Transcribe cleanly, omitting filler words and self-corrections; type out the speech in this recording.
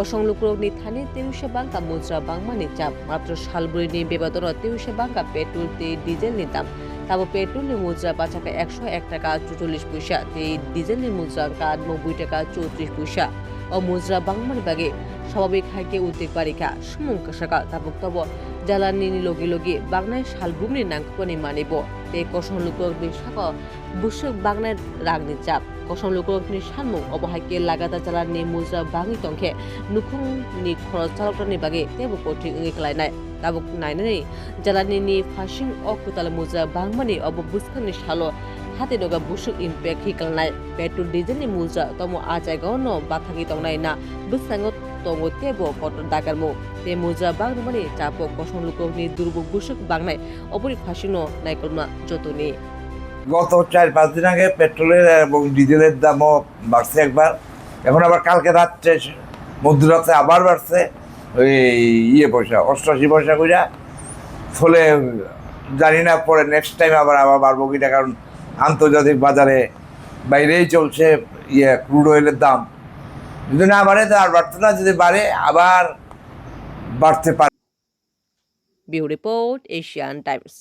kosong lukrok ni thani teusha bangka mujra bangmani chap matro salburi ni bebadono teusha bangka petrol te diesel ni dam tabo petrol ni mujra bachaka 101 টাকা 44 পয়সা te diesel ni mujra ka 90 টাকা 34 পয়সা o mujra bangmani bage স্বাভাবিক হাইকে উদ্বেগ বারিকা সুমঙ্কা সাকা তাবুক তব জ্বালানি লগে লগে বাংনায় শালবুমনি নাংকনি মানিব তে কসং লুকরক ni সাকা বুসক বাংনায় রাগনি চাপ কসং লুকরক ni সানমু অবহাইকে লাগাতা জ্বালানি mujra bangi tongke nukhung ni খরচ চালকনি বাগে তেবো কোঠি ইংলাইনাय তাবুক নাইনানি জ্বালানি ni ফাশিং অকুতাল mujra bangmani অব বুসখানি সালো হাতে দগা বুসক ইমপ্যাক্ট হিকালনাय পেট্রোল ডিজেল ni mujra তম আজাইগানো বাথাগি তংনাय না বুসাঙ্গত tongo tebo koton dagarmo te mujra bangmani chapo kosong lukokni durbog busuk bangnay opori phasino naikolma jotoni গত 4-5 দিন আগে পেট্রোলের এবং ডিজেলের দামও বাড়ছে একবার এখন আবার কালকে রাত্রে মধ্যরাতে আবার বাড়ছে ওই পয়সা 88 পয়সা কইরা ফলে জানি না পরে নেক্সট টাইম আবার বাড়বো কিনা কারণ আন্তর্জাতিক বাজারে বাইরেই চলছে ক্রুড অয়েলের দাম যদি না বাড়ে তো আর বাড়তে না যদি বাড়ে আবার বাড়তে পারে। Bureau Report, Asian Times।